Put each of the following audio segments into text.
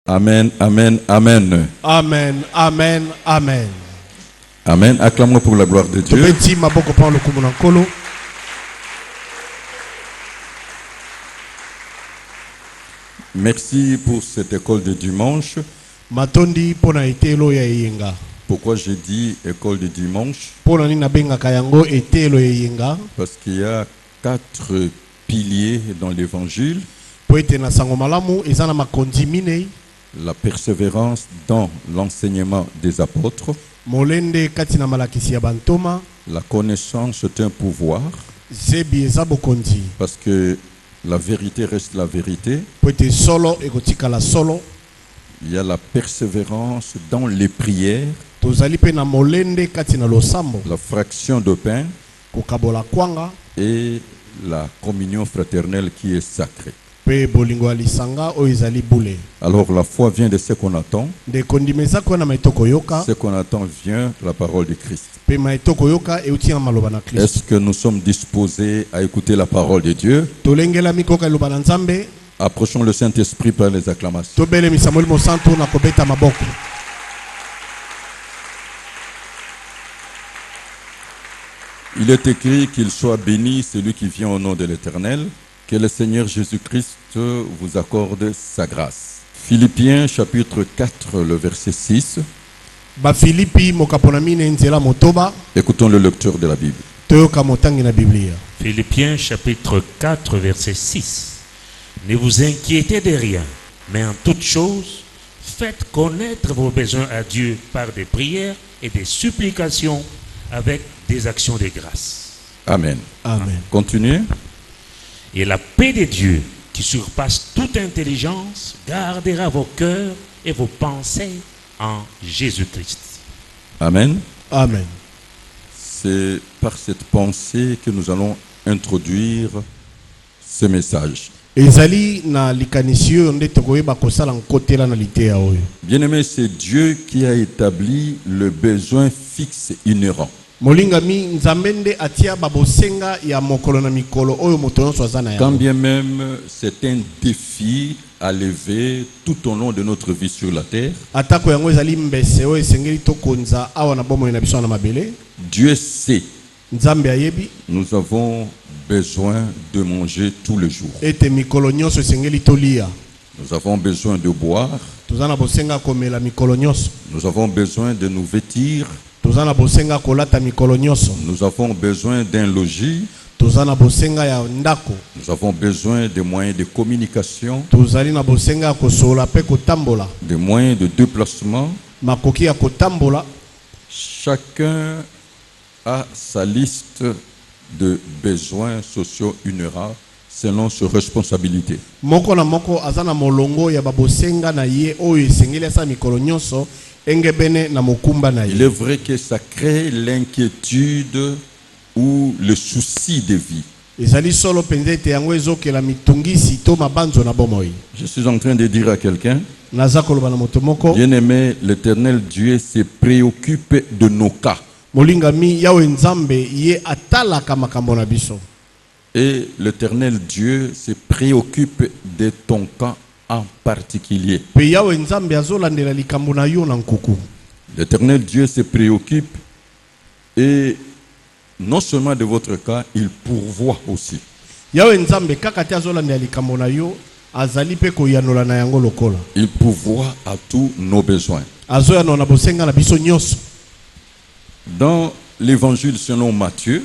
Amen, amen, amen. Amen, amen, amen. Amen. Acclamons pour la gloire de Dieu. Merci pour cette école de dimanche. Pourquoi j'ai dit école de dimanche? Parce qu'il y a 4 piliers dans l'évangile. La persévérance dans l'enseignement des apôtres. La connaissance est un pouvoir. Parce que la vérité reste la vérité. Il y a la persévérance dans les prières. La fraction de pain. Et la communion fraternelle qui est sacrée. Alors la foi vient de ce qu'on attend. Ce qu'on attend vient de la parole de Christ. Est-ce que nous sommes disposés à écouter la parole de Dieu? Approchons le Saint-Esprit par les acclamations. Il est écrit qu'il soit béni celui qui vient au nom de l'Éternel. Que le Seigneur Jésus-Christ vous accorde sa grâce. Philippiens chapitre 4, le verset 6. Écoutons le lecteur de la Bible. Philippiens chapitre 4, verset 6. Ne vous inquiétez de rien, mais en toute chose, faites connaître vos besoins à Dieu par des prières et des supplications avec des actions de grâce. Amen. Amen. Continuez. Et la paix de Dieu, qui surpasse toute intelligence, gardera vos cœurs et vos pensées en Jésus-Christ. Amen. Amen. C'est par cette pensée que nous allons introduire ce message. Bien-aimé, c'est Dieu qui a établi le besoin fixe inhérent. Quand bien même c'est un défi à lever tout au long de notre vie sur la terre, Dieu sait. Nous avons besoin de manger tous les jours. Nous avons besoin de boire. Nous avons besoin de nous vêtir. Nous avons besoin d'un logis. Nous avons besoin de moyens de communication, de moyens de déplacement. Chacun a sa liste de besoins sociaux inhérents selon ses responsabilités. Il est vrai que ça crée l'inquiétude ou le souci de vie. Je suis en train de dire à quelqu'un, bien-aimé, l'Éternel Dieu se préoccupe de nos cas. Et l'Éternel Dieu se préoccupe de ton cas en particulier. L'Éternel Dieu se préoccupe et non seulement de votre cas, il pourvoit aussi. Il pourvoit à tous nos besoins. Dans l'évangile selon Matthieu,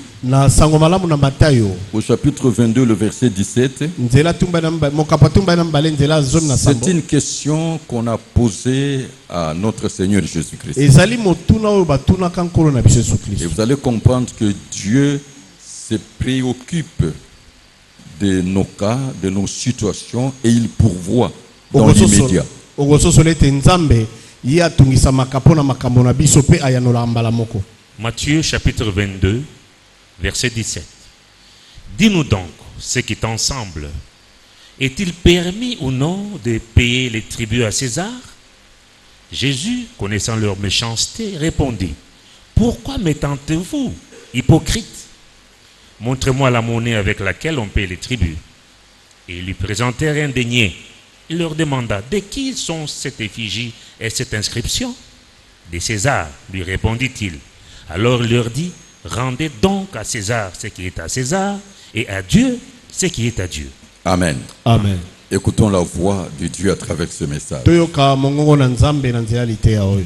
au chapitre 22, le verset 17, c'est une question qu'on a posée à notre Seigneur Jésus-Christ. Et vous allez comprendre que Dieu se préoccupe de nos cas, de nos situations, et il pourvoit dans l'immédiat. Matthieu chapitre 22, verset 17. Dis-nous donc, ce qui t'ensemble, est-il permis ou non de payer les tributs à César? Jésus, connaissant leur méchanceté, répondit, pourquoi me tentez-vous, hypocrite? Montrez-moi la monnaie avec laquelle on paye les tributs. Et ils lui présentèrent un denier. leur demanda, de qui sont cette effigie et cette inscription? De César, lui répondit-il. Alors il leur dit, rendez donc à César ce qui est à César et à Dieu ce qui est à Dieu. Amen. Amen. Écoutons la voix de Dieu à travers ce message. Toyoka mongongo na nzambe na nzela liteya oyo.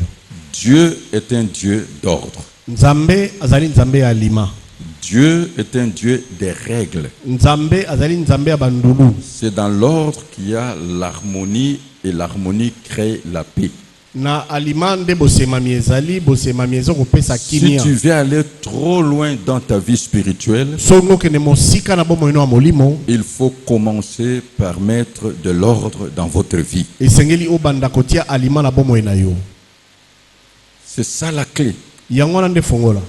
Dieu est un Dieu d'ordre. Nzambe azali nzambe ya lima. Dieu est un Dieu des règles. Nzambe azali nzambe ya bandulu. C'est dans l'ordre qu'il y a l'harmonie et l'harmonie crée la paix. Na alimande bosemami ezali bosemami ezokopesa Si kimia. tu veux aller trop loin dans ta vie spirituelle, Songo kene mosika na bomo ino ya molimo. il faut commencer par mettre de l'ordre dans votre vie. Esengeli obanda kotia alima na bomo na yo. C'est ça la clé. Yango na nde fongola.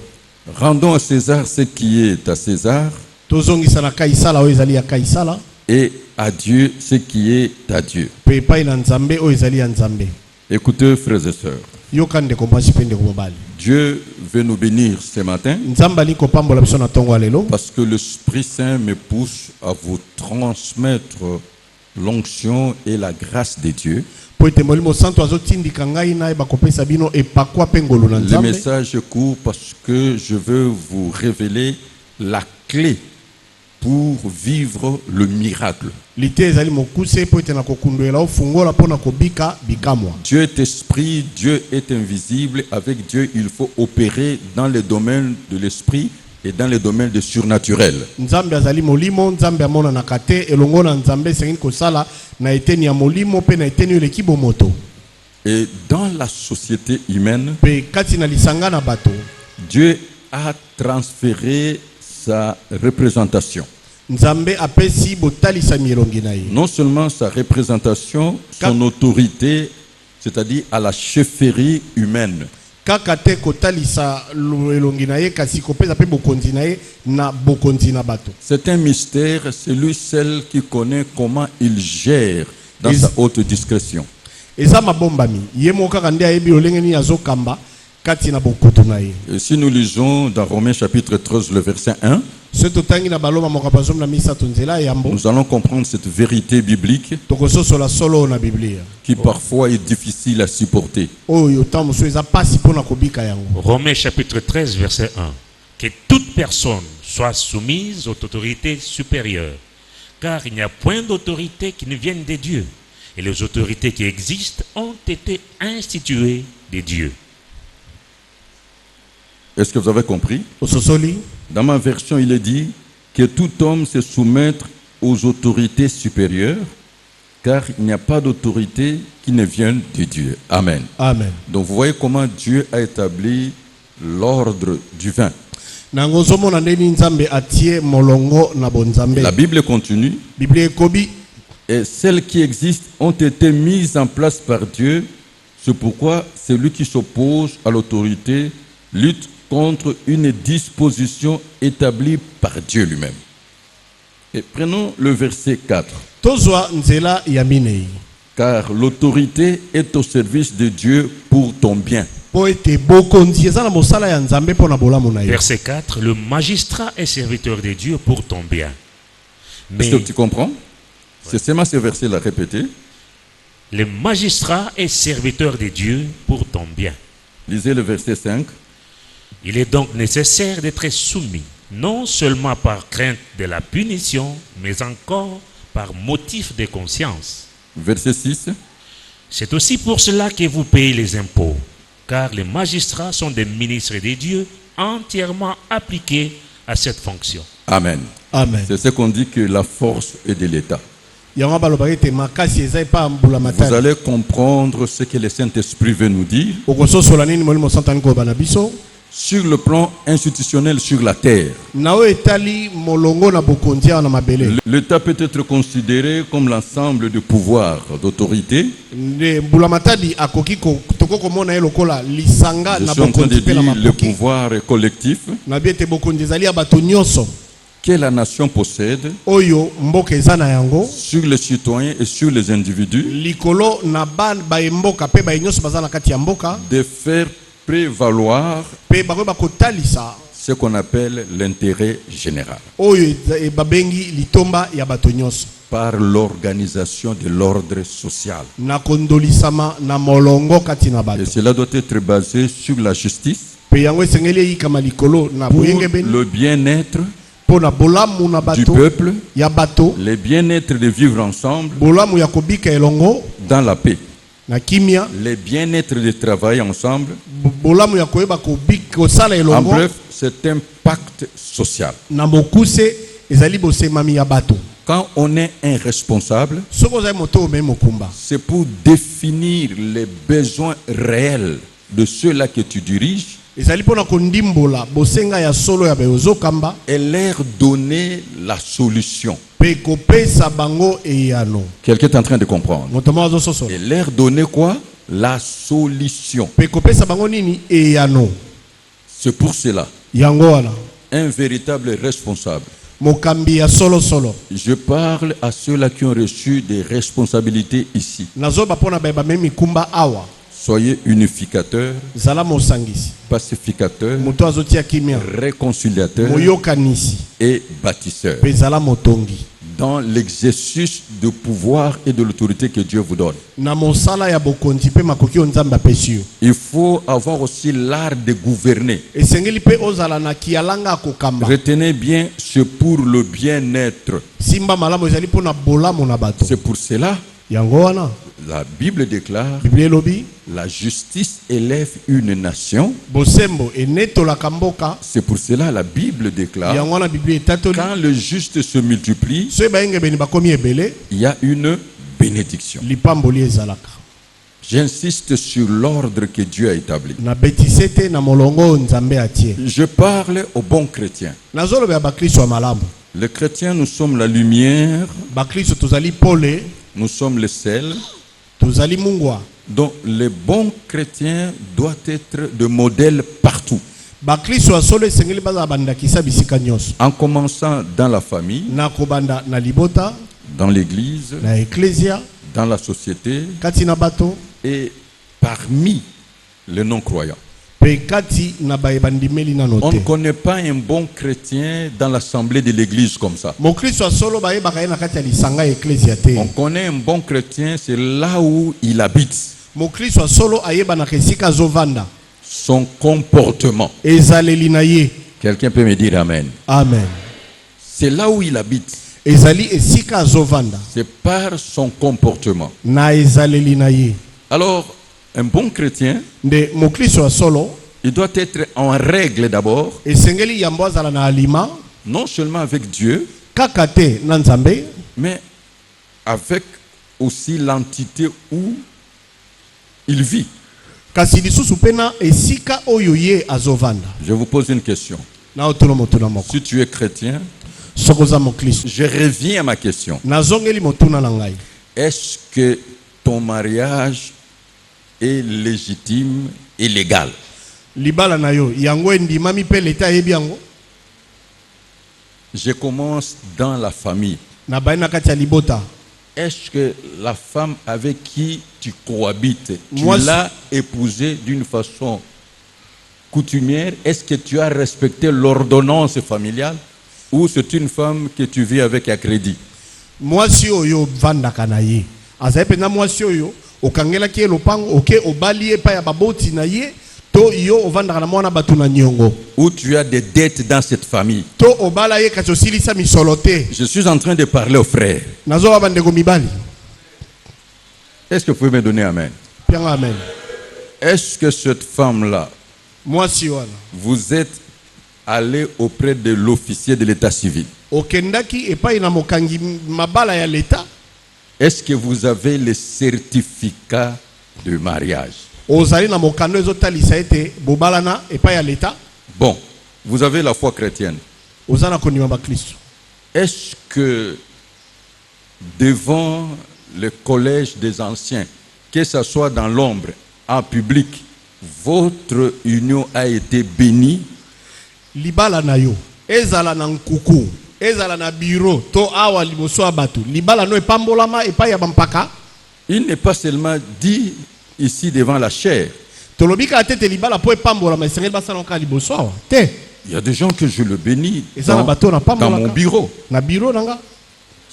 Rendons à César ce qui est à César Tozongisa na kaisala oyo ezali ya kaisala. et à Dieu ce qui est à Dieu. Pe epai na nzambe oyo ezali ya nzambe. Écoutez, frères et sœurs, Yoka ndeko mwasi pe ndeko mobali. Dieu veut nous bénir ce matin Nzambe ali kopambola biso na tongo ya lelo. parce que l'Esprit Saint me pousse à vous transmettre l'onction et la grâce de Dieu. Po ete molimo santo azotindika ngai na yeba kopesa bino epakwa pe ngolu na Le nzambe. message est court parce que je veux vous révéler la clé pour vivre le miracle. Lite ezali mokuse po ete na kokunduela ofungola pona kobika bikamwa. Dieu est esprit, Dieu est invisible. Avec Dieu, il faut opérer dans les domaines de l'esprit et dans les domaines de surnaturel. Nzambe azali molimo, nzambe amona na kate elongo na nzambe sengi kosala na eteni ya molimo pe na eteni eleki bomoto. Et dans la société humaine, Pe kati na lisanga na bato, Dieu a transféré sa représentation. nzambe apesi botalisa mielongi na ye. Non seulement sa représentation, son autorité, c'est-à-dire à la chefferie humaine. Kaka te kotalisa elongi na ye kasi kopesa pe bokonzi na ye na bokonzi na bato. C'est un mystère, c'est lui seul qui connaît comment il gère dans sa haute discrétion. Eza mabombami, ye moko kaka nde ayebi lolenge nini azokamba kati na bokutu na ye. Et si nous lisons dans Romains chapitre 13, le verset 1, Se totangi na baloma mokapazomu na misato nzela yambo, nous allons comprendre cette vérité biblique tokososola solo na Biblia. qui parfois est difficile à supporter. Oyo temps mosusu eza pasi mpona kobika yango. Romains chapitre 13, verset 1. Que toute personne soit soumise aux autorités supérieures, car il n'y a point d'autorité qui ne vienne de Dieu. Et les autorités qui existent ont été instituées de Dieu. Est-ce que vous avez compris? Ososoli, Dans ma version, il est dit que tout homme se soumette aux autorités supérieures, car il n'y a pas d'autorité qui ne vienne de Dieu. Amen. amen. Donc vous voyez comment Dieu a établi l'ordre divin. Nango zomona ndeni nzambe atie molongo na bonzambe. La Bible continue. Biblia ekobi, Et celles qui existent ont été mises en place par Dieu. C'est pourquoi celui qui s'oppose à l'autorité lutte contre une disposition établie par Dieu lui-même. Et prenons le verset 4. tozwa nzela ya minei. Car l'autorité est au service de Dieu pour ton bien. Po ete bokonzi eza na mosala ya nzambe mpona bolamu na yo. Verset 4. Le magistrat est serviteur de Dieu pour ton bien. Est-ce Mais que tu comprends? C'est seulement ce verset là répété. le magistrat est serviteur de Dieu pour ton bien. Lisez le verset 5. Il est donc nécessaire d'être soumis, non seulement par crainte de la punition, mais encore par motif de conscience. Verset 6. C'est aussi pour cela que vous payez les impôts, car les magistrats sont des ministres de Dieu entièrement appliqués à cette fonction. Amen. Amen. C'est ce qu'on dit que la force est de l'État. Yango balobaki ete makasi eza epa mbula Vous matali. allez comprendre ce que le Saint-Esprit veut nous dire Okososola nini molimo santo ani koyeba na biso. sur le plan institutionnel sur la terre. Na oyo etali molongo na bokonzi awa na mabele. L'État peut être considéré comme l'ensemble de pouvoirs, d'autorité. Nde mbula matadi akoki tokokomona ye lokola lisanga Je na suis en train de bokonzi mpe na dire le makoki. pouvoir collectif Na bi ete bokonzi ezali ya bato nyonso que la nation possède oyo mboka eza na yango sur les citoyens et sur les individus likolo na baemboka mpe nyonso baza na kati ya mboka de faire prévaloir mpe bakoki bakotalisa ce qu'on appelle l'intérêt général, oyo babengi litomba ya bato nyonso par l'organisation de l'ordre social. na kondolisama na molongo kati na bato Et cela doit être basé sur la justice, pe yango esengeli eyikama likolo na pour boyengebeni le bien-être mpo na bolamu na du bato peuple, ya bato, le bien-être de vivre ensemble bolamu ya kobika elongo dans la paix, na kimia, le bien-être de travailler ensemble. bolamu ya koyeba kosala En elongo bref, c'est un pacte social. na mokuse ezali bosemami ya bato. Quand on est un responsable, Soki ozali moto omei mokumba, c'est pour définir les besoins réels de ceux-là que tu diriges ezali mpona kondimbola bosenga ya solo ya ozokamba et leur donner la solution. mpe kopesa bango eyano. Quelqu'un est en train de comprendre. Moto moko azososola Et leur donner quoi? La solution. mpe kopesa bango nini? Eyano. C'est pour cela, Yango wana un véritable responsable. mokambi ya solo. Je parle à ceux-là qui ont reçu des responsabilités ici. Nazoba mpona baye bamemi mikumba awa. Soyez unificateurs, Zala mosangisi. pacificateurs, Moto azotia kimia. réconciliateurs Moyokanisi. et bâtisseurs Mpe zala motongi. dans l'exercice de pouvoir et de l'autorité que Dieu vous donne. Na mosala ya bokonzi mpe makoki onzambe apesi yo. Il faut avoir aussi l'art de gouverner. Esengeli mpe ozala na kialanga akokamba. Retenez bien, c'est pour le bien-être. Simba malamu ezali mpona bolamu na bato. C'est pour cela, Yango wana la Bible déclare, Biblia elobi la justice élève une nation. bosembo enetolaka mboka. C'est pour cela, la Bible déclare, Yango wana Biblia etatoli quand le juste se multiplie, soki bayengebeni bakomi ebele il y a une bénédiction. lipamboli ezalaka. J'insiste sur l'ordre que Dieu a établi. Na betise te na molongo oyo nzambe atie. Je parle aux bons chrétiens. Nazolobela bakristo ya malamu. Les chrétiens, nous sommes la lumière, Bakristo tozali pole, nous sommes le sel. tozali mungwa. Donc les bons chrétiens doivent être de modèles partout. Bakristo ya solo esengeli bazala bandakisa bisika nyonso. En commençant dans la famille, Na kobanda na libota, dans l'église, na eklesia, dans la société kati na bato, et parmi les non-croyants. pe kati na baye bandimeli nano On ne te. connaît pas un bon chrétien dans l'assemblée de l'église comme ça. Mokristo ya solo bayebaka ye na kati ya lisanga ya eklesia te. On connaît un bon chrétien, c'est là où il habite. Mokristo ya solo ayebanaka esika azovanda. Son comportement. Ezaleli na ye. Quelqu'un peut me dire Amen. Amen. C'est là où il habite. Ezali esika azovanda. C'est par son comportement. Na ezaleli na ye. Alors, un bon chrétien, Nde mokristo ya solo il doit être en règle d'abord, esengeli yambo azala na alima non seulement avec Dieu, kaka te na nzambe, mais avec aussi l'entité où il vit. kasi lisusu mpe na esika oyo ye azovanda. Je vous pose une question. Na otuna motuna moko. Si tu es chrétien, Soko za mokristo. je reviens à ma question. Nazongeli motuna na ngai. Est-ce que ton mariage est légitime et légal? Libala na yo yango endimami mpe leta ayebi yango. Je commence dans la famille. Na baye na kati ya libota. Est-ce que la femme avec qui tu cohabites, tu Moi, l'as épousée d'une façon coutumière? Est-ce que tu as respecté l'ordonnance familiale? Ou c'est une femme que tu vis avec à crédit? Mwasi oyo vandaka na ye. Azali mpenza mwasi oyo okangelaki ye lopango oke obali ye epai ya baboti na ye to yo ovandaka na mwana bato na niongo. Ou tu as des dettes dans cette famille? To obala ye kasi osilisa misolo te. Je suis en train de parler aux frères. Nazoba bandeko mibali. Est-ce que vous pouvez me donner Amen? Pianga amen. Est-ce que cette femme-là, Mwasi wana. vous êtes allé auprès de l'officier de l'état civil? Okendaki epai na mokangi mabala ya leta. Est-ce que vous avez le certificat de mariage? Ozali na mokando ezotalisa ete bobalana epai ya leta. Bon, vous avez la foi chrétienne. Ozana kondima ba Kristo. Est-ce que devant le collège des anciens, que ce soit dans l'ombre, en public, votre union a été bénie? Libala na yo. Ezala na nkuku. Ezala na bureau. To awa liboso ya bato. Libala no epambolama epai ya bampaka. Il n'est pas seulement dit ici devant la chair. Tolobika atete libala po epambolama esengeli basala nka liboso awa. Te. Il y a des gens que je le bénis Et ça, dans, na bateau na dans mon pambolaka. bureau. Na bureau nanga.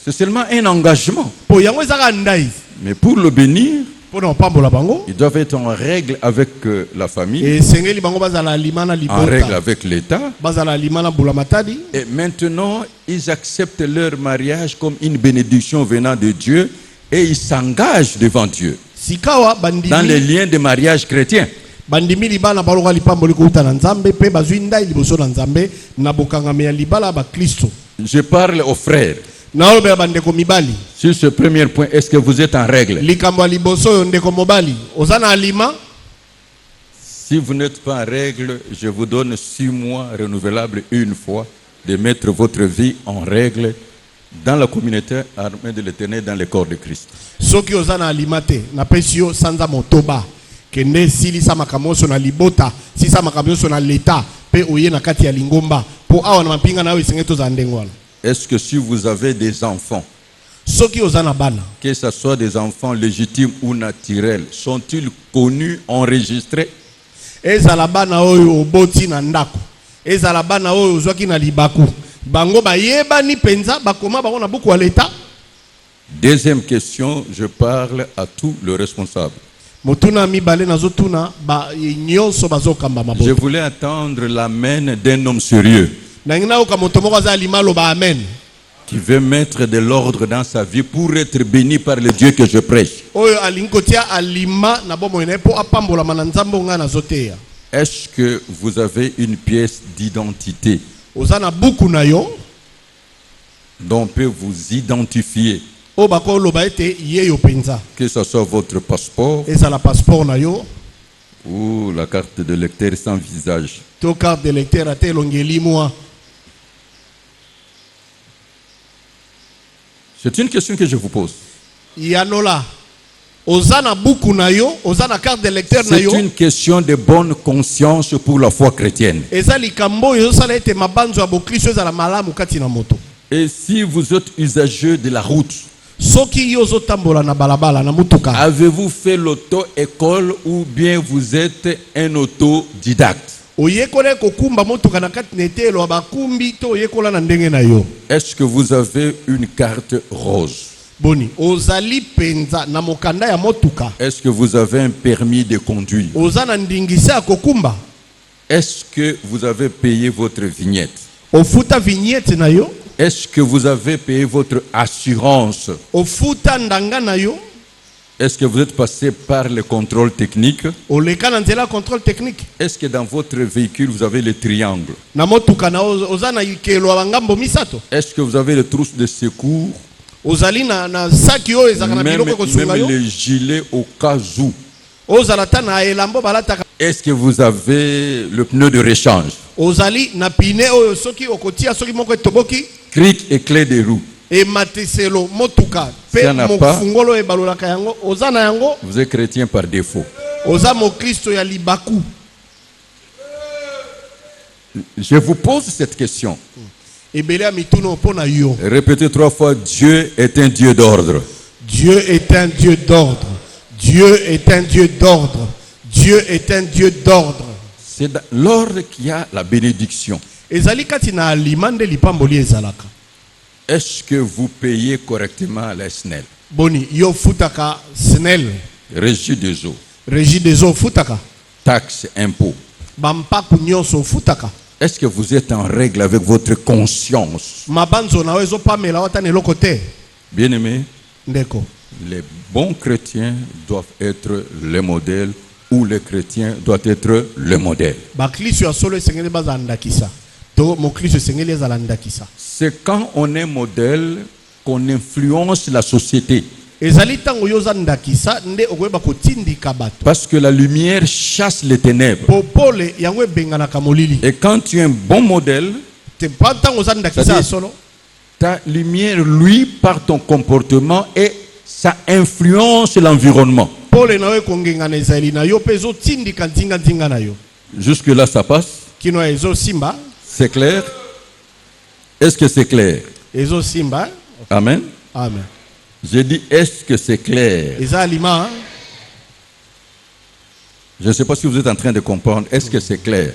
C'est seulement un engagement. Po yango ezaka ndai. Mais pour le bénir, Po na pambola bango. ils doivent être en règle avec la famille, Et sengeli bango bazala limana en règle libota. avec l'État. Bazala limana bulamatadi. Et maintenant, ils acceptent leur mariage comme une bénédiction venant de Dieu et ils s'engagent devant Dieu Sikawa dans les bandimi. liens de mariage chrétien. Bandimi libana baloka lipamboli kuta na nzambe pe bazwi ndai liboso na nzambe na bokangami ya libala ba Kristo. Je parle aux frères. Na olobela bandeko mibali. Sur ce premier point, est-ce que vous êtes en règle? Likambo ya liboso oyo ndeko mobali. Oza na alima. Si vous n'êtes pas en règle, je vous donne 6 mois renouvelables une fois de mettre votre vie en règle dans la communauté armée de l'Éternel, dans le corps de Christ. Soki oza na alima te napesi yo sanza motoba kende silisa makambo nyonso na libota silisa makambo nyonso na leta pe oye na kati ya lingomba po awa na mapinga na yo esengeli tozala ndenge wana. Est-ce que si vous avez des enfants, Soki oza na bana que ce soit des enfants légitimes ou naturels, sont-ils connus, enregistrés? ezala bana oyo oboti na ndako ezala bana oyo ozwaki na libaku bango bayebani penza bakoma bango na buku ya leta. Deuxième question, je parle à tous les responsables. Motuna mibale nazotuna ba nyonso bazokamba Je maboto voulais attendre l'amen d'un homme sérieux nangi nayoka moto moko aza alima aloba amen qui veut mettre de l'ordre dans sa vie pour être béni par le Dieu que je prêche. oyo alingi kotia alima na bomoi na ye mpo apambolama na nzambe onga nazoteya. Est-ce que vous avez une pièce d'identité Oza na buku na yo dont on peut vous identifier, oyo bakoloba ete ye yo penza que ce soit votre passeport ezala passeport na yo ou la carte de lecteur sans visage? to carte de lecteur ate elongeli mwa. C'est une question que je vous pose. Yanola oza na buku na yo oza na carte de lecteur na C'est yo une question de bonne conscience pour la foi chrétienne. eza likambo oyo ezosala ete mabanzo ya bokristo ezala malamu kati na moto. Et si vous êtes usageux de la route, Soki yo ozotambola na balabala na mutuka avez-vous fait l'auto-école ou bien vous êtes un autodidacte? oyekola kokumba motuka na kati na etelo ya bakumbi to oyekola na ndenge na yo. Est-ce que vous avez une carte rose? Boni ozali penza na mokanda ya motuka Est-ce que vous avez un permis de conduire? oza na ndingisa ya kokumba Est-ce que vous avez payé votre vignette? ofuta vignette na yo Est-ce que vous avez payé votre assurance? ofuta ndanga na yo Est-ce que vous êtes passé par le contrôle technique? oleka na nzela ya contrôle technique Est-ce que dans votre véhicule, vous avez le triangle? na motuka na oza na ikelo ya bangambo misato Est-ce que vous avez le trousse de secours? ozali na saki oyo ezaka na biloko kosunga Même yo les gilets au cas où. ozala ta na elambo balataka Est-ce que vous avez le pneu de rechange? ozali na pine oyo soki okotia soki moko etoboki Cric et clé de roue. ematiselo motuka pe Ça n'a pas. mofungolo ebalolaka yango oza na yango Vous êtes chrétien par défaut. oza mokristo ya libaku. Je vous pose cette question. Ebele ya mituno mpo na yo. Répétez 3 fois, Dieu est un Dieu d'ordre. Dieu est un Dieu d'ordre. Dieu est un Dieu d'ordre. Dieu est un Dieu d'ordre. C'est dans l'ordre qu'il y a la bénédiction. Ezali kati na alima nde lipamboli ezalaka. Est-ce que vous payez correctement la SNEL, Boni yo futaka SNEL, Régie des eaux, régie des eaux futaka, taxes, impôts? bampaku nyonso futaka. Est-ce que vous êtes en règle avec votre conscience? Mabanzo na wezo pamela watane eloko te. Bien-aimés, Ndeko. les bons chrétiens doivent être le modèle ou les chrétiens doivent être le modèle. Bakristo ya solo esengeli bazala ndakisa. To mokristo esengeli ezala ndakisa. C'est quand on est modèle qu'on influence la société. Ezali tango yo za ndakisa nde okoyeba kotindika bato. Parce que la lumière chasse les ténèbres. Popole yango ebenganaka molili. Et quand tu es un bon modèle, Te pa tango za ndakisa C'est-à-dire- solo. ta lumière, lui, par ton comportement, et ça influence l'environnement. Pole na we kongengana ezali na yo pe ezotindika nzinga na yo. Jusque-là, ça passe. Kino ezo simba, C'est clair? Est-ce que c'est clair? ezo simba. Amen. Amen. J'ai dit, est-ce que c'est clair? Eza alima. Je ne sais pas si vous êtes en train de comprendre. Est-ce que c'est clair?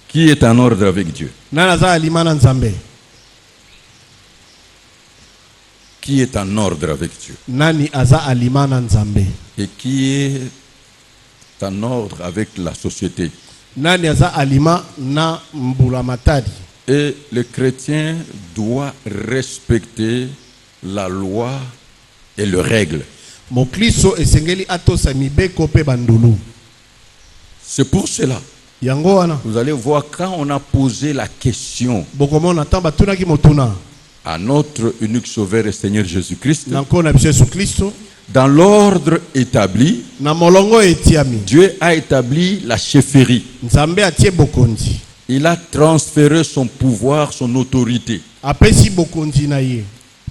Qui est en ordre avec Dieu? Nani aza alima na Nzambe? Qui est en ordre avec Dieu? Nani aza alima na Nzambe? Et qui est en ordre avec la société? Nani aza alima na mbula matadi? Et le chrétien doit respecter la loi et les règles. Mokristo esengeli atosa mibeko pe bandulu. C'est pour cela. Yango wana. Vous allez voir quand on a posé la question Bokomona tamba tunaki motuna. à notre unique sauveur et Seigneur Jésus-Christ, Nanko na biso Yesu Kristo. dans l'ordre établi, Na molongo etiami. Dieu a établi la chefferie. Nzambe atie bokonzi. Il a transféré son pouvoir, son autorité. Apesi bokonzi na ye.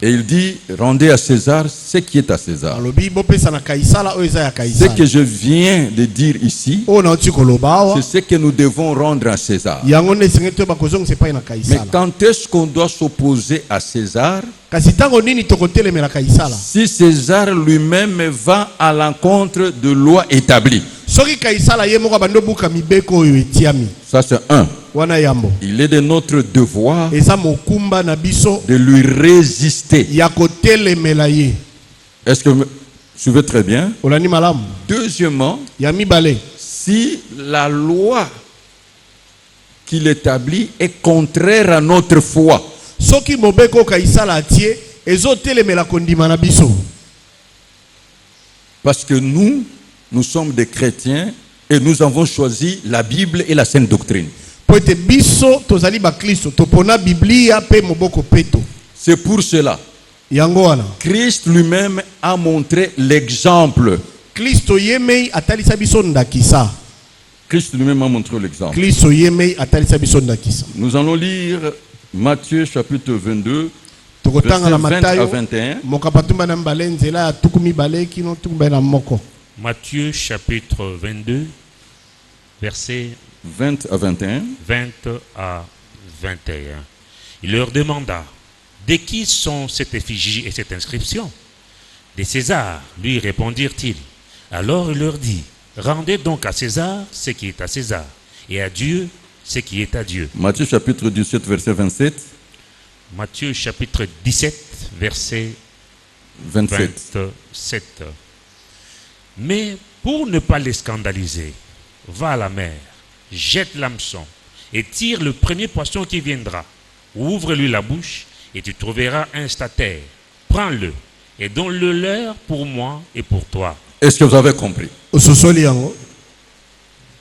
Et il dit, rendez à César ce qui est à César. Alobi bopesa na kaisala oyo eza ya Ce kaisala. que je viens de dire ici, O na oti koloba awa. c'est ce que nous devons rendre à César. Yango ne sengeli to bakozonga sepai na Mais kaisala. quand est-ce qu'on doit s'opposer à César? Kasi tango nini tokotelemela kaisala? Si César lui-même va à l'encontre de lois établies. Soki kaisala ye moko bando buka mibeko oyo etiami. Ça c'est un. Wana yambo. Il est de notre devoir Eza mokumba na biso de lui résister. ya kotelemela ye. Est-ce que vous me suivez très bien? Olani malamu. Deuxièmement, Ya mibale. si la loi qu'il établit est contraire à notre foi, Soki mobeko kaisala atie ezotelemela kondima na biso. parce que nous sommes des chrétiens et nous avons choisi la Bible et la Sainte Doctrine. Po ete biso tozali ba Kristo topona Biblia pe moboko peto. C'est pour cela Yango wana. Christ lui-même a montré l'exemple. Kristo yemei atalisa biso ndakisa. Christ lui-même a montré l'exemple. Kristo yemei atalisa biso ndakisa. Nous allons lire Matthieu chapitre 22, Tokotanga na versets 20 à Matayo 21. mokapatumba na mbale nzela ya tukumi bale kino tukumba na moko. Matthieu chapitre 22, versets 20 à 21. 20 à 21. Il leur demanda, de qui sont cette effigie et cette inscription? De César, lui répondirent-ils. Alors il leur dit, rendez donc à César ce qui est à César, et à Dieu ce qui est à Dieu. Matthieu chapitre 17, verset 27. Matthieu chapitre 17, verset 27. 27. Mais pour ne pas les scandaliser, va à la mer, jette l'hameçon et tire le premier poisson qui viendra. Ouvre-lui la bouche et tu trouveras un statère. Prends-le et donne-le leur pour moi et pour toi. Est-ce que vous avez compris? Ososoli yango.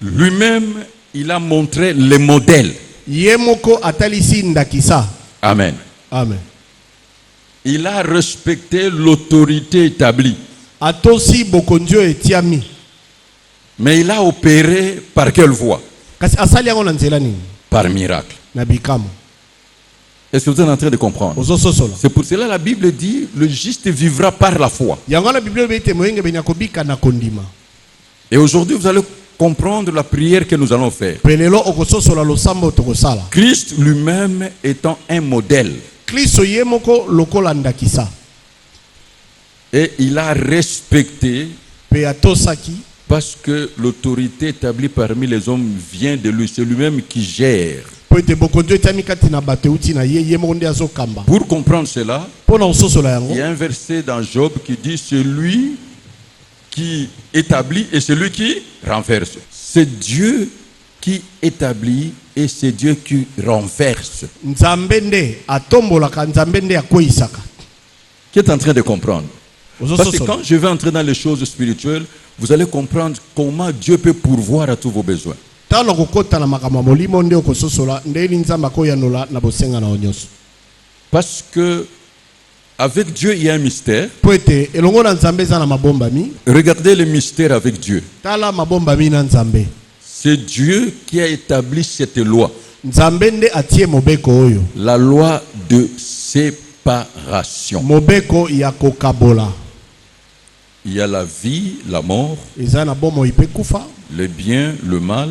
Lui-même, il a montré les modèles. Ye moko atalisi ndakisa. Amen. Amen. Il a respecté l'autorité établie. Atosi bokondio etiami. Mais il a opéré par quelle voie? Kasi asali yango na nzela nini? Par miracle. Na bikamo. Est-ce que vous êtes en train de comprendre? Ozososola. C'est pour cela que la Bible dit le juste vivra par la foi. Yango na Biblia bete moyenge benya kobika na kondima. Et aujourd'hui, vous allez comprendre la prière que nous allons faire. Pelelo okososola losambo tokosala. Christ lui-même étant un modèle. Kristo ye moko lokola ndakisa. Et il a respecté Pe atosaki parce que l'autorité établie parmi les hommes vient de lui. C'est lui-même qui gère. po ete bokondio etiami kati na bato euti na ye ye moko nde azokamba. Pour comprendre cela, Pona ososola yango. il y a un verset dans Job qui dit celui qui établit et celui qui renverse. C'est Dieu qui établit et c'est Dieu qui renverse. Nzambe nde atombolaka, nzambe nde akoyisaka. Qui est en train de comprendre? Parce que Ozososola. quand je vais entrer dans les choses spirituelles, vous allez comprendre comment Dieu peut pourvoir à tous vos besoins. Tano kokota na makambo ya molimo nde okososola ndeli nzambe akoyanola na bosenga na onyoso. Parce que avec Dieu, il y a un mystère. Po ete elongo na nzambe eza na mabombami. Regardez le mystère avec Dieu. Tala mabombami na nzambe. C'est Dieu qui a établi cette loi. Nzambe nde atie mobeko oyo. La loi de séparation. Mobeko ya kokabola. Il y a la vie, la mort, Eza na bomoi pe kufa. le bien, le mal,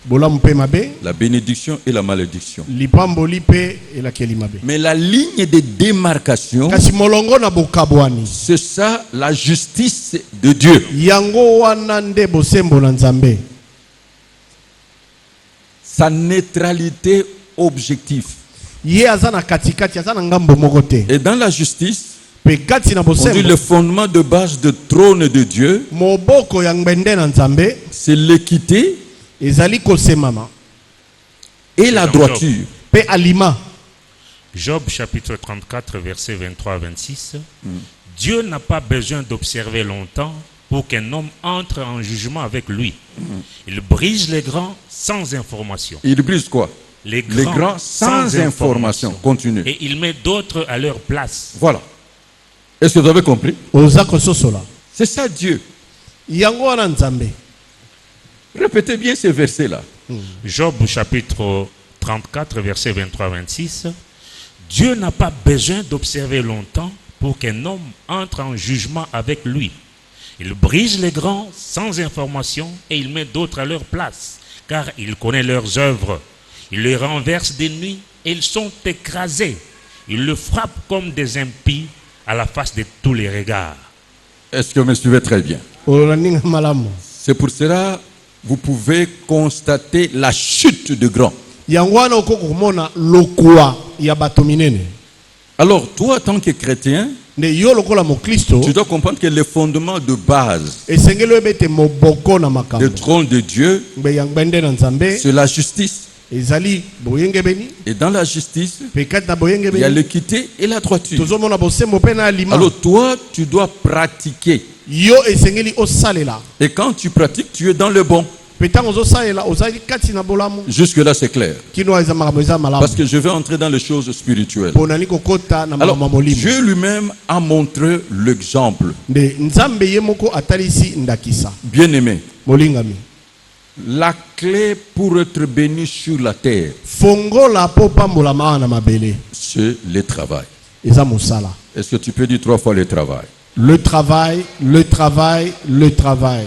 Bolamu pe mabe. la bénédiction et la malédiction. Lipamboli pe elakeli mabe. Mais la ligne de démarcation, Kasi molongo na bokabwani. c'est ça la justice de Dieu. Yango wana nde bosembo na nzambe. sa neutralité objective. Ye aza na katikati, aza na ngambo moko te. Et dans la justice, Pe kati na on dit bosembo, le fondement de base du trône de Dieu, moboko ya ngbende na Nzambe c'est l'équité ezali kosemama et la dans droiture. pe alima. Job chapitre 34, versets 23 à 26. Dieu n'a pas besoin d'observer longtemps pour qu'un homme entre en jugement avec lui. Il brise les grands sans information. Il brise quoi? Les Les grands sans information. Continue. Et il met d'autres à leur place. Voilà. Est-ce que vous avez compris? Oza kososola. C'est ça Dieu. Yango wana Nzambe. Répétez bien ces versets-là. Job chapitre 34, versets 23 à 26. Dieu n'a pas besoin d'observer longtemps pour qu'un homme entre en jugement avec lui. Il brise les grands sans information et il met d'autres à leur place, car il connaît leurs œuvres. Il les renverse des nuits et ils sont écrasés. Il le frappe comme des impies à la face de tous les regards. Est-ce que vous me suivez très bien? Olaninga malamu. C'est pour cela vous pouvez constater la chute de grands. Yango wana okoko komona lokwa ya bato minene. Alors, toi, en tant que chrétien, Ne yo lokola mo Kristo, tu dois comprendre que le fondement de base esengeli ebete moboko na du makambo. trône de Dieu, Mbe ya ngbende na Nzambe c'est la justice. ezali boyengebeni, Et dans la justice, pe kati na il y a boyengebeni l'équité et la droiture. tozomona bosembo pe na alima. Alors, toi, tu dois pratiquer. Yo esengeli osalela. Et quand tu pratiques, tu es dans le bon. Pe ntango ozosalela ozali kati na bolamu. Jusque-là, c'est clair. Kino eza makambo eza malamu. Parce que je vais entrer dans les choses spirituelles. Ponani kokota na Alors, makambo ya molimo. Dieu lui-même a montré l'exemple. Nde Nzambe ye moko atalisi ndakisa. Bien-aimé, Molingami. la clé pour être béni sur la terre, Fongola po pambola maa na mabele. c'est le travail. Eza mosala. Est-ce que tu peux dire 3 fois le travail? Le travail, le travail, le travail.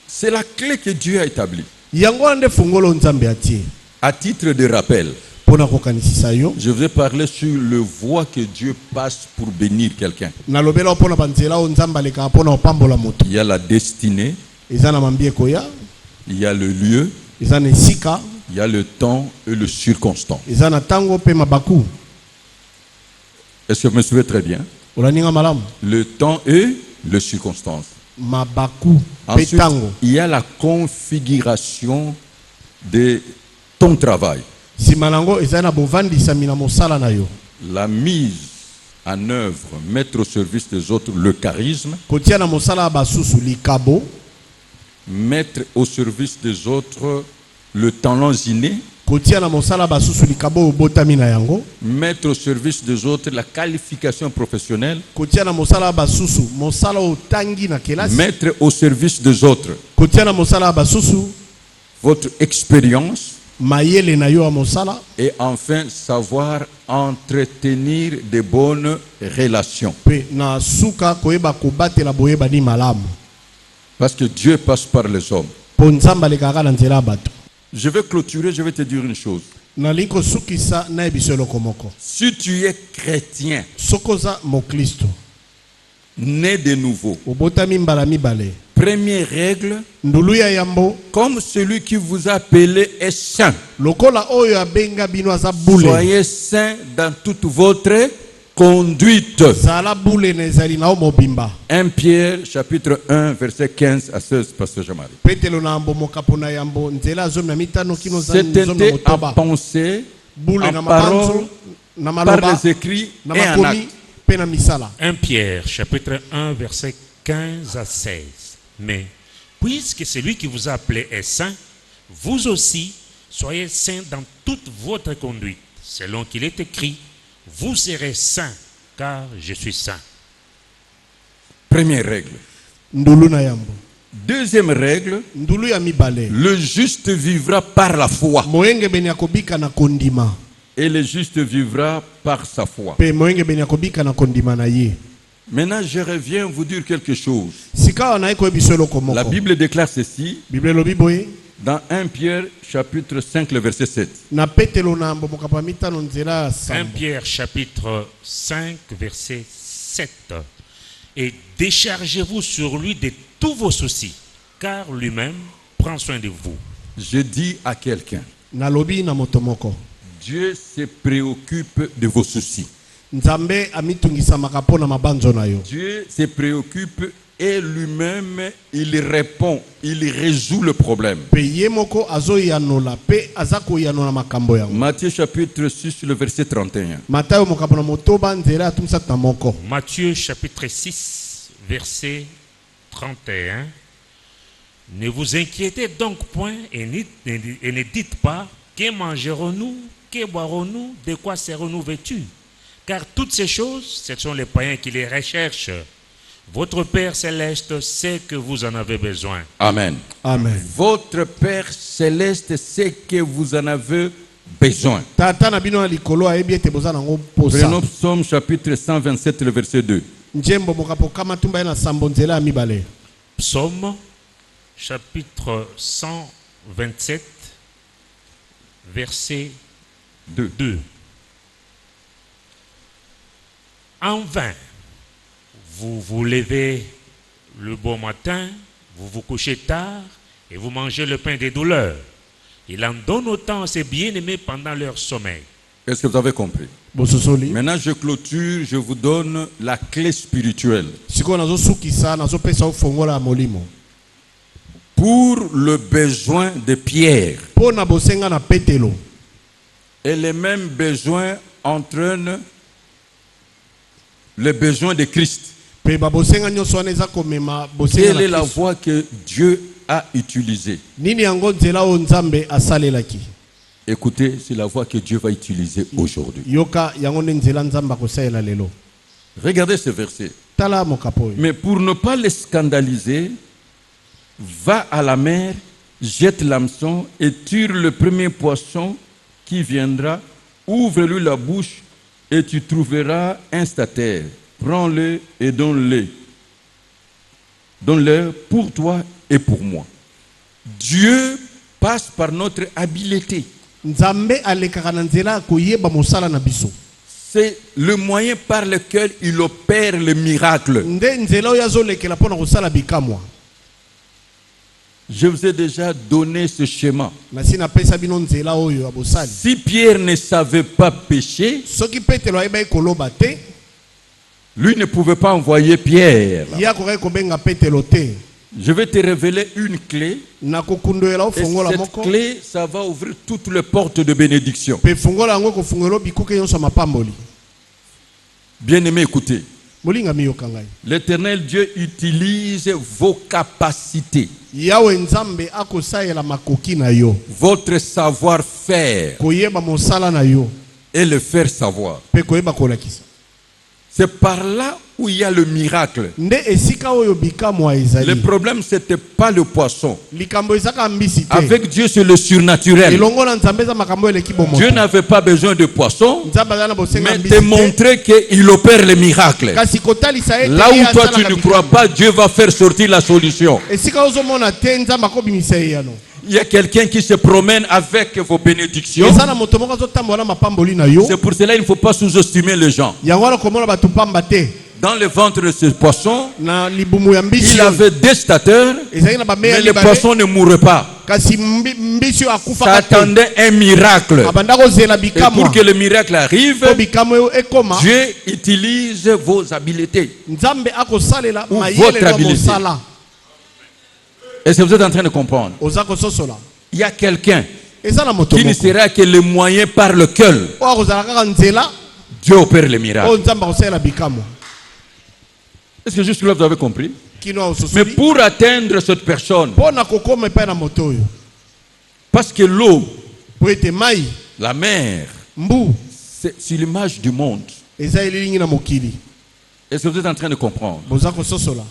C'est la clé que Dieu a établie. Yango wana nde fongolo Nzambe atie. À titre de rappel, Pona kokanisisa yo. je vais parler sur le voie que Dieu passe pour bénir quelqu'un. Nalobela pona banzela o Nzambe aleka pona opambola moto. Il y a la destinée, Eza na mambie koya. il y a le lieu, Eza na esika. il y a le temps et le circonstance. Eza na tango pe mabaku. Est-ce que vous me suivez très bien? Olaninga malamu. Le temps et le circonstance. Mabaku. Pe Ensuite, tango. il y a la configuration de ton travail. Sima nango eza na bovandisami na mosala na yo. La mise en œuvre, mettre au service des autres le charisme, Kotia na mosala ya basusu likabo. mettre au service des autres le talent inné, Kotia na mosala ya basusu likabo obotami na yango. mettre au service des autres la qualification professionnelle, Kotia na mosala ya basusu mosala otangi na kelasi. mettre au service des autres Kotia na mosala ya basusu votre expérience mayele na yo ya mosala. et enfin savoir entretenir de bonnes relations. Pe na suka koyeba kobatela boyebani malamu. Parce que Dieu passe par les hommes. Po Nzambe alekaka na nzela ya bato. Je vais clôturer, je vais te dire une chose. Nalingi kosukisa nayebiso eloko moko. Si tu es chrétien, Soki oza moklisto né de nouveau, obotami mbala mibale, première règle, ndulu ya yambo comme celui qui vous a appelé est saint, lokola oyo abenga bino aza bule. soyez saint dans toute votre conduite. Zala bule na ezali na o mobimba. 1 Pierre chapitre 1 verset 15 à 16, pasteur Jean-Marie. Petelo na mbomoka pona yambo nzela azomi na mitano kino za C'est nzomi na tenté à motoba. penser Bule na en parole, mabanzo na par maloba les écrits na et en makomi actes. pe na misala. 1 Pierre, chapitre 1, verset 15 à 16. Mais, puisque celui qui vous a appelé est saint, vous aussi, soyez saints dans toute votre conduite, selon qu'il est écrit, vous serez saints, car je suis saint. Première règle. Ndulu na yambo. Deuxième règle, Ndulu ya mibale. le juste vivra par la foi. Moyenge beni akobika na kondima. Et le juste vivra par sa foi. Pe moyenge beni akobika na kondima na ye. Maintenant, je reviens vous dire quelque chose. Sika wana eko ebiso eloko La moko. Bible déclare ceci Bible lobi boye. dans 1 Pierre chapitre 5, le verset 7. Na petelo na mbomoka pa mitano nzela ya 1 sambo. Pierre, chapitre 5, verset 7. Et déchargez-vous sur lui de tous vos soucis, car lui-même prend soin de vous. Je dis à quelqu'un, nalobi na moto moko. Dieu se préoccupe de vos soucis. Nzambe amitungisamaka mpo na mabanzo na yo. Dieu se préoccupe et lui-même, il répond, il résout le problème. Pe ye moko azoyanola pe azako yanola makambo yango. Matthieu chapitre 6, le verset 31. Matayo mokapo na motoba nzela atumisa ta moko. Matthieu chapitre 6, verset 31. Ne vous inquiétez donc point et ne dites pas que mangerons-nous, que boirons-nous, de quoi serons-nous vêtus? Car toutes ces choses, ce sont les païens qui les recherchent. Votre Père céleste sait que vous en avez besoin. Amen. Amen. Votre Père céleste sait que vous en avez besoin. Tata na bino na likolo ayebi ete boza nango posa. Prenons Psaume chapitre 127, le verset 2. Njembo mokapo kama tumba na sambo nzela ya mibale. Psaume chapitre 127, verset 2. En vain, vous vous levez le bon matin, vous vous couchez tard et vous mangez le pain des douleurs. Il en donne autant à ses bien-aimés pendant leur sommeil. Est-ce que vous avez compris? Bososoli. Maintenant, je clôture, je vous donne la clé spirituelle. Siko nazo sukisa nazo pesa ufongola molimo. Pour le besoin de Pierre, Po na bosenga na Petelo. et les mêmes besoins entraînent les besoins de Christ. Pe ba bosenga nyoso wana eza komema bosenga Quelle est na la Kristo. voie que Dieu a utilisée? Nini yango nzela o nzambe asalelaki. Écoutez, c'est la voie que Dieu va utiliser aujourd'hui. Yoka yango ne nzela nzamba akosalela lelo. Regardez ce verset. Tala mokapo. Mais pour ne pas les scandaliser, va à la mer, jette l'hameçon et tire le premier poisson qui viendra, ouvre-lui la bouche et tu trouveras un statère. Prends-le et donne-le. Donne-le pour toi et pour moi. Dieu passe par notre habileté. Nzambe alekaka na nzela koyeba mosala na biso. C'est le moyen par lequel il opère le miracle. Nde nzela oyo azolekela mpona kosala bikamwa. Je vous ai déjà donné ce schéma. Nasi napesa bino nzela oyo ya bosali. Si Pierre ne savait pas pécher, Soki Petelo ayeba koloba te, lui ne pouvait pas envoyer Pierre. ya kokai kobenga Petelo te. Je vais te révéler une clé. Na kokundoela Et ofongola cette moko. clé, ça va ouvrir toutes les portes de bénédiction. Pe fongola yango kofungelo bikuke nyonso mapamboli. Bien-aimé, écoutez. Molinga miyoka ngai. L'Éternel Dieu utilise vos capacités, Yawe nzambe akosaela makoki na yo. votre savoir-faire Koyeba mosala na yo. et le faire savoir. Pe koyeba kolakisa. C'est par là où il y a le miracle. Nde esika oyo bikamwa Le ezali. problème, ce n'était pas le poisson. Likambo ezaka mbisi te. Avec Dieu, c'est le surnaturel. Elongo na nzambe za makambo eleki bomo. Dieu n'avait pas besoin de poisson, Nzambe azala na bosenga mais mbisi te te. montrer qu'il opère les miracles. Kasi kotalisa ete Là ye où toi asalaka tu ne bikamwa. crois pas, Dieu va faire sortir la solution. Esika ozomona te nzambe akobimisa ye yano. Il y a quelqu'un qui se promène avec vos bénédictions. Eza na moto moko azotambola mapamboli na yo. C'est pour cela qu'il ne faut pas sous-estimer les gens. Yango wana komona bato pamba te. Dans le ventre de ce poisson, Na libumu ya mbisi il avait des stateurs, ezali na bameya mais le libale. poisson ne mourait pas. Kasi mbisi oyo Ça akufaka te. attendait un miracle. Abanda kozela Et bikamwa. pour que le miracle arrive, Po bikamwa oyo ekoma. Dieu utilise vos habiletés. Nzambe akosalela Ou mayele votre na habilité. mosala. Est-ce que vous êtes en train de comprendre? Oza kososola. Il y a quelqu'un Eza na moto qui ne moko. sera que le moyen par lequel Oyo akozala kaka nzela. Dieu opère le miracle. Oyo nzambe akosalela bikamwa. Est-ce que jusque-là vous avez compris? Kino Mais ososoli. pour atteindre cette personne, Pona kokoma epai na moto oyo. parce que l'eau, Po ete mai, la mer, mbu, c'est l'image du monde. eza elilingi na mokili. Est-ce que vous êtes en train de comprendre? Boza kososola.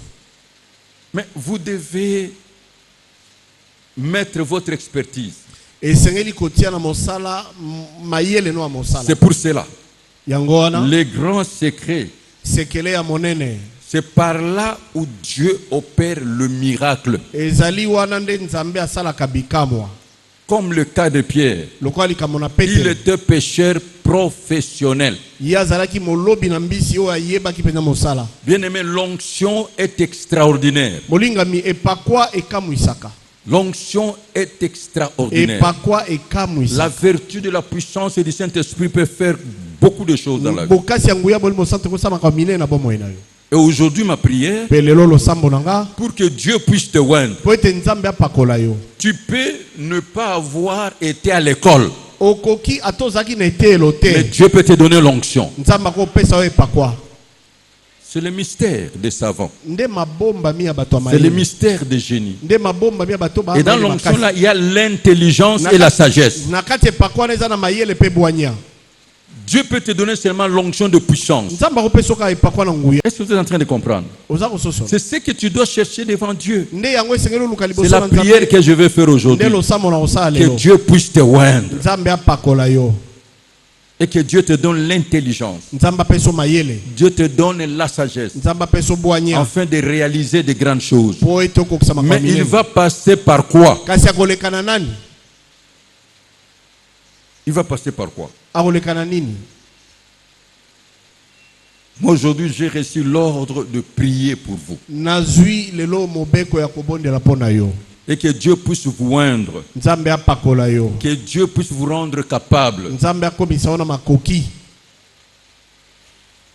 Mais vous devez mettre votre expertise. Esengeli kotia na mosala mayele no ya mosala. C'est pour cela. Yango wana Les grands secrets, sekele ya monene. c'est par là où Dieu opère le miracle. Ezali wana nde nzambe asalaka bikamwa. Comme le cas de Pierre. Lokola likambo na Il Petelo. était pécheur professionnel. Ye azalaki molobi na mbisi oyo ayebaki mpenza mosala. Bien-aimé, l'onction est extraordinaire. Molingami epakwa ekamwisaka. L'onction est extraordinaire. epakwa ekamwisa La vertu de la puissance du Saint-Esprit peut faire beaucoup de choses dans la vie. bokasi ya nguya bolimo santo kosamaka minene na bomoi na yo. Et aujourd'hui, ma prière, Mpe lelo losambo na nga pour que Dieu puisse te oindre, po ete nzambe apakola yo. tu peux ne pas avoir été à l'école, Okoki ata ozalaki na etelo mais te, Dieu peut te donner l'onction. nzambe akopesa yo epakwa. C'est le mystère des savants. Nde mabomba mi ya bato ya C'est le mayele. mystère des génies. Nde mabomba mi ya bato ba Et dans l'onction là, il y a l'intelligence et la sagesse. na kati epakwa na eza na mayele pe bwanya. Dieu peut te donner seulement l'onction de puissance. Nzambe akopesa oka epakwa na nguya. Est-ce que vous êtes en train de comprendre? Oza kososola. C'est ce que tu dois chercher devant Dieu. Nde yango esengeli oluka C'est liboso la na Nzambe. prière que je vais faire Nde aujourd'hui. losambo na kosala Que lelo. Dieu puisse te oindre Nzambe apakola yo. et que Dieu te donne l'intelligence. Nzambe apesa mayele. Dieu te donne la sagesse Nzambe apesa bwanya. afin de réaliser de grandes choses. Po ete okokisa Mais makambo il minene. va passer par quoi? Kasi akolekana nani? Il va passer par quoi? Akolekana nini? Moi aujourd'hui j'ai reçu l'ordre de prier pour vous. Nazwi lelo mobeko ya kobondela pona yo. Et que Dieu puisse vous oindre. Nzambe apakola yo. Que Dieu puisse vous rendre capable. Nzambe akomisa yo na makoki.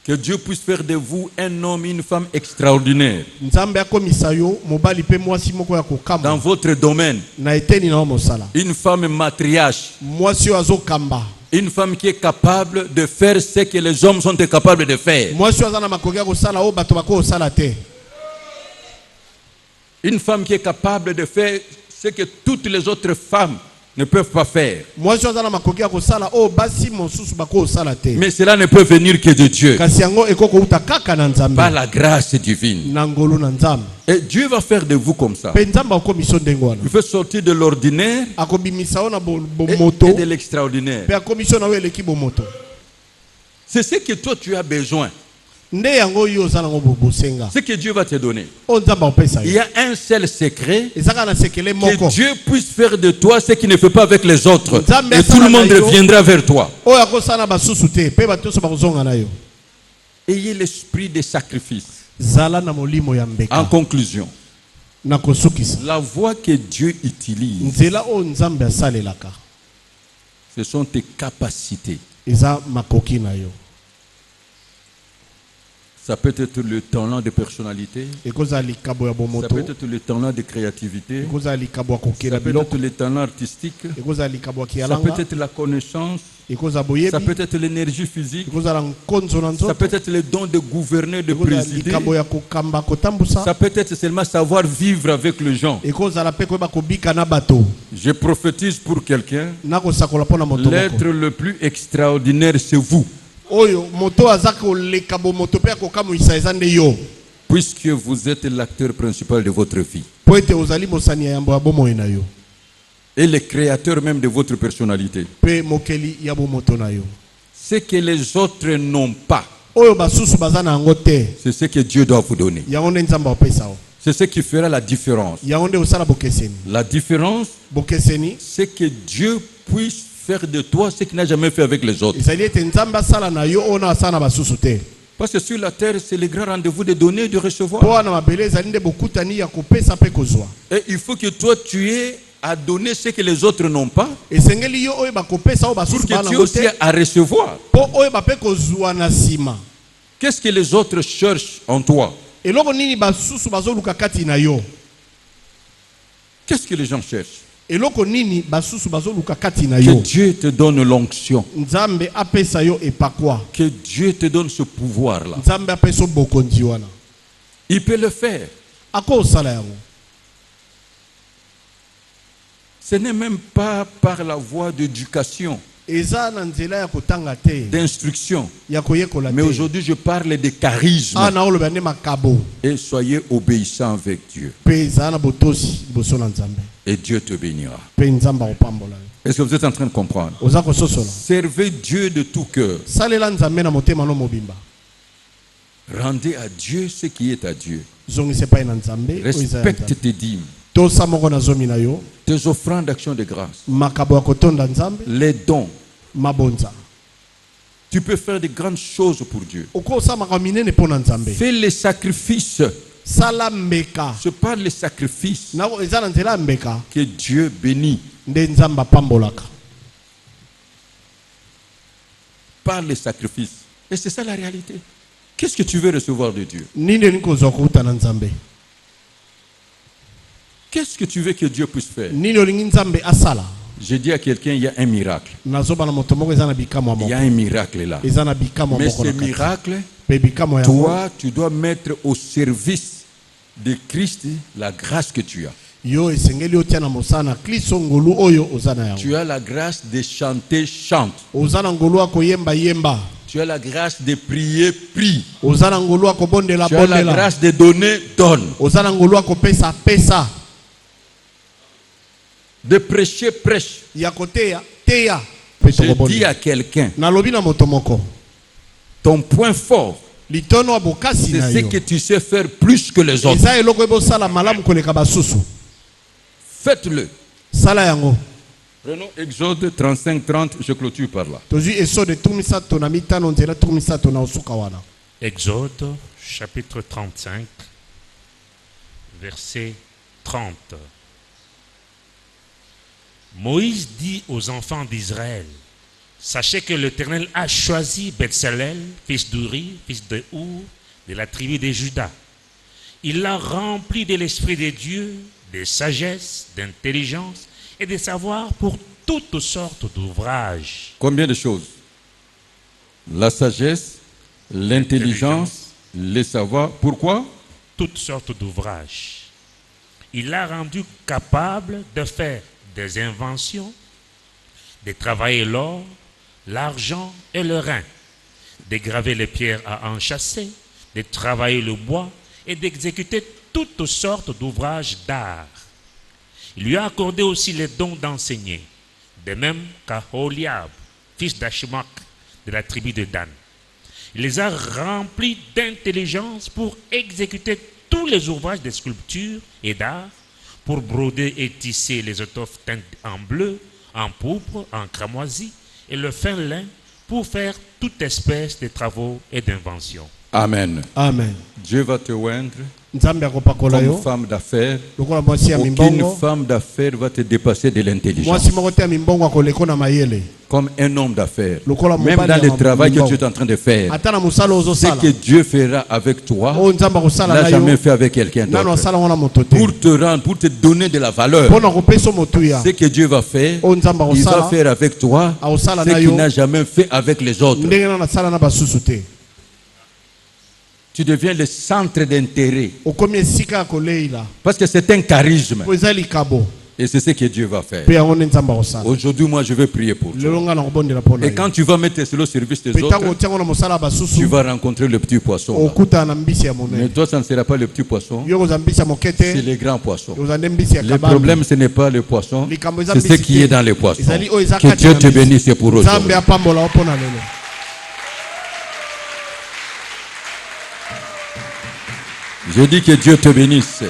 Que Dieu puisse faire de vous un homme, une femme extraordinaire. Nzambe akomisa yo mobali pe mwasi moko ya Dans kokamba. votre domaine. Na eteni na yo mosala. Une femme matriarche. Mwasi yo azokamba. Une femme qui est capable de faire ce que les hommes sont incapables de faire. Mwasi yo aza na makoki ya kosala o bato bako osala te. Une femme qui est capable de faire ce que toutes les autres femmes ne peuvent pas faire. Mwasi yo aza na makoki ya kosala o basi mosusu bako osala te. Mais cela ne peut venir que de Dieu. Kasi yango ekoko uta kaka na Nzambe. Par la grâce divine. Na ngolu na Nzambe. Et Dieu va faire de vous comme ça. Pe Nzambe akomisa ndenge wana. Il fait sortir de l'ordinaire Akobimisa yo na et bomoto. de l'extraordinaire. Pe akomisa na yo eleki bomoto. C'est ce que toi tu as besoin. Nde yango yo oza nango bosenga. Ce que Dieu va te donner. O Nzambe apesa Il yo. y a un seul secret. Ezaka na sekele moko. Que Dieu puisse faire de toi ce qu'il ne fait pas avec les autres. Nzambe Et tout le monde asala na yo. reviendra vers toi. Oyo akosala basusu te pe bato nyonso bakozonga na yo. Ayez l'esprit de sacrifice. Zala na molimo ya En mbeka. conclusion, Na kosukisa. la voie que Dieu utilise, Nzela o Nzambe asalelaka. ce sont tes capacités. Eza makoki na yo. Ça peut être le talent de personnalité. Ekozala likabo ya Ça bomoto. peut être le talent de créativité. Ekozala likabo ya kokela Ça peut biloko. être le talent artistique. Ekozala likabo ya Ça kialanga. peut être la connaissance. Ekozala Ça boyebi. peut être l'énergie physique. Ekozala nkonzo na Ça nzoto. peut être le don de gouverner, de Ekozala présider. likabo ya kokamba kotambusa. Ça peut être seulement savoir vivre avec les gens. Ekozala pe koyeba kobika na bato. Je prophétise pour quelqu'un. Nakosakola mpona moto moko. L'être le plus extraordinaire, c'est vous. Oyo moto aza koleka bomoto pe akokamwisa eza nde yo. Puisque vous êtes l'acteur principal de votre vie. Po ete ozali mosani ya yambo ya bomoi na yo. Et le créateur même de votre personnalité. Pe mokeli ya bomoto na yo. Ce que les autres n'ont pas, Oyo basusu baza na yango te. c'est ce que Dieu doit vous donner. Yango nde Nzambe apesa yo. C'est ce qui fera la différence. Yango nde osala bokeseni. La différence, Bokeseni c'est que Dieu puisse faire de toi ce qu'il n'a jamais fait avec les autres. ezali ete Nzambe asala na yo oyo na asala na basusu te. Parce que sur la terre, c'est le grand rendez-vous de donner et de recevoir. Po wana mabele ezali nde bokutani ya kopesa pe kozwa. Et il faut que toi, tu aies à donner ce que les autres n'ont pas, Esengeli yo oyo bakopesa oyo pour basusu que bana tu aies ngo aussi te. à recevoir. Po oyo bape kozwa na sima. Qu'est-ce que les autres cherchent en toi? Eloko nini basusu bazoluka kati na yo. Qu'est-ce que les gens cherchent? Eloko nini basusu bazoluka kati na Que yo. Dieu te donne l'onction. Nzambe apesa yo epakwa. Que Dieu te donne ce pouvoir-là. Nzambe apesa bokonzi wana. Il peut le faire. Ako osala yango. Ce n'est même pas par la voie d'éducation, Eza na nzela ya kotanga te. d'instruction. Ya koyekola te. Mais aujourd'hui, je parle de charisme. Ah na oloba ne makabo. Et soyez obéissants avec Dieu. Pe eza na botosi liboso na Nzambe. Et Dieu te bénira. Pe Nzambe akopambola yo. Est-ce que vous êtes en train de comprendre? Oza kososola. Servez Dieu de tout cœur. Salela Nzambe na motema no mobimba. Rendez à Dieu ce qui est à Dieu. Zongise pa na Nzambe. oyo eza ya Respecte Nzambe. tes dîmes, Tosa moko na zomi na yo. tes offrandes d'action de grâce, Makabo ya kotonda Nzambe. les dons. Mabonza. Tu peux faire de grandes choses pour Dieu. Oko osala makambo minene mpo na Nzambe. Fais les sacrifices sala mbeka C'est par les sacrifices na eza na nzela ya mbeka que Dieu bénit. nde nzambe apambolaka. Par les sacrifices. Et c'est ça la réalité. Qu'est-ce que tu veux recevoir de Dieu? Nini olingi kozwa kuuta na nzambe? Qu'est-ce que tu veux que Dieu puisse faire? Nini olingi nzambe asala? Je dis à quelqu'un, il y a un miracle. Nazoba na moto moko eza na bikamwa Il y a moko. un miracle là. Eza na bikamwa Mais moko ce na kati. miracle, Pe bikamwa yango toi, tu dois mettre au service de Christ la grâce que tu as. yo esengeli otia na mosala na Kristo ngolu oyo oza na yango. Tu as la grâce de chanter, chante. Oza na ngolu akoyemba yemba. Tu as la grâce de prier, prie. Oza na ngolu akobondela Tu as la bondela. grâce de donner, donne. Oza na ngolu akopesa pesa. De prêcher, prêche. Ya koteya teya. Pe Je dis tokobondela. à quelqu'un, Nalobi na moto moko. ton point fort, Litono abokasi c'est na ce yo. que tu sais faire plus que les autres. Eza eloko ebosala malamu koleka basusu. Faites-le. Sala yango. Prenons Exode 35-30, je clôture par là. Tozwi Exode tumisato na mitano nzela tumisato na osuka wana. Exode chapitre 35, verset 30. Moïse dit aux enfants d'Israël, sachez que l'Éternel a choisi Betsalel, fils d'Uri, fils de Our, de la tribu de Juda. Il l'a rempli de l'esprit de Dieu, de sagesse, d'intelligence et de savoir pour toutes sortes d'ouvrages. Combien de choses? La sagesse, l'intelligence, le savoir. Pourquoi? Toutes sortes d'ouvrages. Il l'a rendu capable de faire des inventions, de travailler l'or, l'argent et le rein, de graver les pierres à enchâsser, de travailler le bois et d'exécuter toutes sortes d'ouvrages d'art. Il lui a accordé aussi les dons d'enseigner, de même qu'Aholiab, fils d'Achimach, de la tribu de Dan. Il les a remplis d'intelligence pour exécuter tous les ouvrages de sculpture et d'art, pour broder et tisser les étoffes teintes en bleu, en pourpre, en cramoisi, et le fin lin, pour faire toute espèce de travaux et d'inventions. Amen. Amen. Dieu va te oindre Nzambe akopakola comme yo. femme d'affaires. Lokola mwasi ya Aucune mimbongo. femme d'affaires va te dépasser de l'intelligence. Mwasi moko te ya mimbongo akoleko na mayele. Comme un homme d'affaires. Lokola Même mobali dans ya le travail que mimbongo. tu es en train de faire. Ata na musala Ce ozosala. que Dieu fera avec toi, O Nzambe akosala n'a na jamais yo. fait avec quelqu'un Nano d'autre. asala wana moto te. Pour te rendre, pour te donner de la valeur. Pona kopesa motuya. Ce que Dieu va faire, O Nzambe il va akosala. faire avec toi Akosala ce na qu'il yo. n'a jamais fait avec les autres. Ndenge na sala na basusu te. Tu deviens le centre d'intérêt. Okomi esika koleila. Parce que c'est un charisme. Po eza likabo. Et c'est ce que Dieu va faire. Pe yango Nzambe akosala. Aujourd'hui, moi, je vais prier pour toi. Lelo nga na kobondela pona. Et quand tu vas mettre cela au service des Pe tango autres, tiango na mosala tu basusu. vas rencontrer le petit poisson. là. Okuta na mbisi ya Mais monene. toi, ça ne sera pas le petit poisson, Yo kozwa mbisi ya c'est mokete. les grands poissons. Kozwa nde mbisi ya Le kabambi. problème, ce n'est pas le poisson, Likambo eza c'est ce mbisi qui te. est dans les poissons. Ezali oyo eza Que kati Dieu na te mbisi. bénisse pour aujourd'hui. Nzambe apambola yo pona lelo. Je dis que Dieu te bénisse.